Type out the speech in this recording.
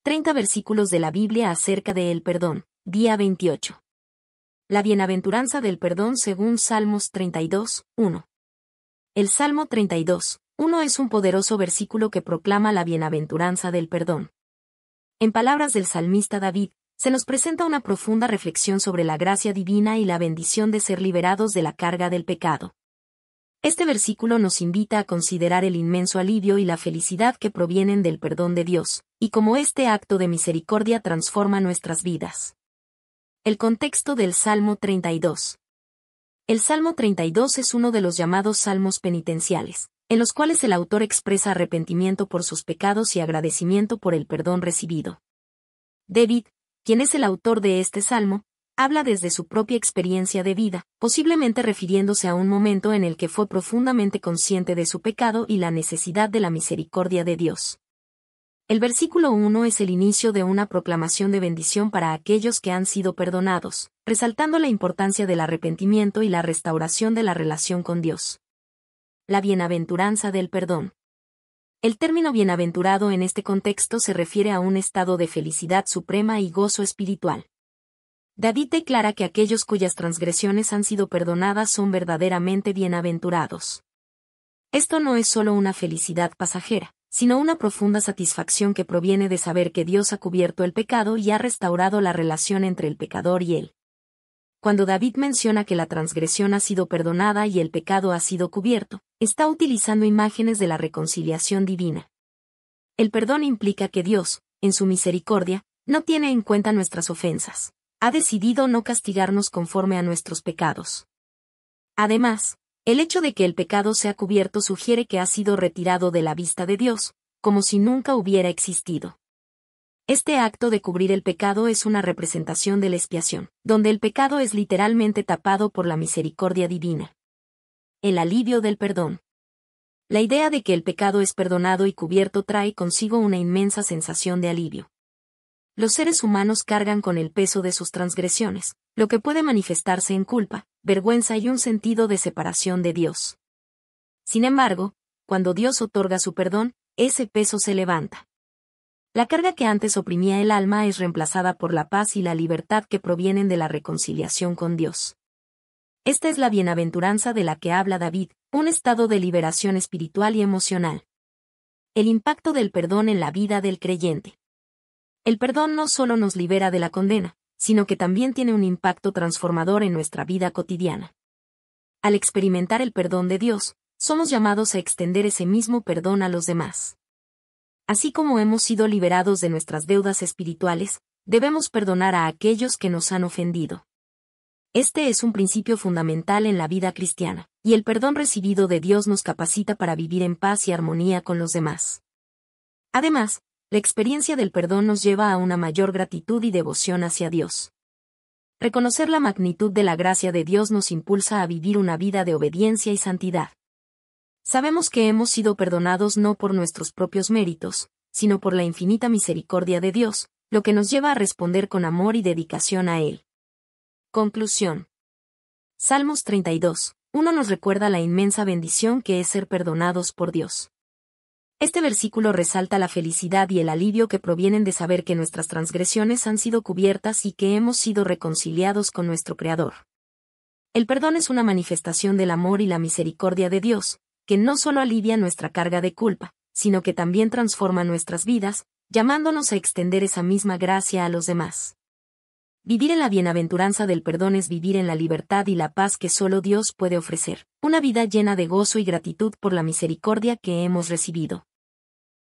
30 versículos de la Biblia acerca de el perdón, día 28. La bienaventuranza del perdón según Salmos 32, 1. El Salmo 32, 1 es un poderoso versículo que proclama la bienaventuranza del perdón. En palabras del salmista David, se nos presenta una profunda reflexión sobre la gracia divina y la bendición de ser liberados de la carga del pecado. Este versículo nos invita a considerar el inmenso alivio y la felicidad que provienen del perdón de Dios, y cómo este acto de misericordia transforma nuestras vidas. El contexto del Salmo 32. El Salmo 32 es uno de los llamados salmos penitenciales, en los cuales el autor expresa arrepentimiento por sus pecados y agradecimiento por el perdón recibido. David, quien es el autor de este salmo, habla desde su propia experiencia de vida, posiblemente refiriéndose a un momento en el que fue profundamente consciente de su pecado y la necesidad de la misericordia de Dios. El versículo 1 es el inicio de una proclamación de bendición para aquellos que han sido perdonados, resaltando la importancia del arrepentimiento y la restauración de la relación con Dios. La bienaventuranza del perdón. El término bienaventurado en este contexto se refiere a un estado de felicidad suprema y gozo espiritual. David declara que aquellos cuyas transgresiones han sido perdonadas son verdaderamente bienaventurados. Esto no es solo una felicidad pasajera, sino una profunda satisfacción que proviene de saber que Dios ha cubierto el pecado y ha restaurado la relación entre el pecador y él. Cuando David menciona que la transgresión ha sido perdonada y el pecado ha sido cubierto, está utilizando imágenes de la reconciliación divina. El perdón implica que Dios, en su misericordia, no tiene en cuenta nuestras ofensas. Ha decidido no castigarnos conforme a nuestros pecados. Además, el hecho de que el pecado sea cubierto sugiere que ha sido retirado de la vista de Dios, como si nunca hubiera existido. Este acto de cubrir el pecado es una representación de la expiación, donde el pecado es literalmente tapado por la misericordia divina. El alivio del perdón. La idea de que el pecado es perdonado y cubierto trae consigo una inmensa sensación de alivio. Los seres humanos cargan con el peso de sus transgresiones, lo que puede manifestarse en culpa, vergüenza y un sentido de separación de Dios. Sin embargo, cuando Dios otorga su perdón, ese peso se levanta. La carga que antes oprimía el alma es reemplazada por la paz y la libertad que provienen de la reconciliación con Dios. Esta es la bienaventuranza de la que habla David, un estado de liberación espiritual y emocional. El impacto del perdón en la vida del creyente. El perdón no solo nos libera de la condena, sino que también tiene un impacto transformador en nuestra vida cotidiana. Al experimentar el perdón de Dios, somos llamados a extender ese mismo perdón a los demás. Así como hemos sido liberados de nuestras deudas espirituales, debemos perdonar a aquellos que nos han ofendido. Este es un principio fundamental en la vida cristiana, y el perdón recibido de Dios nos capacita para vivir en paz y armonía con los demás. Además, la experiencia del perdón nos lleva a una mayor gratitud y devoción hacia Dios. Reconocer la magnitud de la gracia de Dios nos impulsa a vivir una vida de obediencia y santidad. Sabemos que hemos sido perdonados no por nuestros propios méritos, sino por la infinita misericordia de Dios, lo que nos lleva a responder con amor y dedicación a Él. Conclusión. Salmos 32, 1 nos recuerda la inmensa bendición que es ser perdonados por Dios. Este versículo resalta la felicidad y el alivio que provienen de saber que nuestras transgresiones han sido cubiertas y que hemos sido reconciliados con nuestro Creador. El perdón es una manifestación del amor y la misericordia de Dios, que no solo alivia nuestra carga de culpa, sino que también transforma nuestras vidas, llamándonos a extender esa misma gracia a los demás. Vivir en la bienaventuranza del perdón es vivir en la libertad y la paz que solo Dios puede ofrecer, una vida llena de gozo y gratitud por la misericordia que hemos recibido.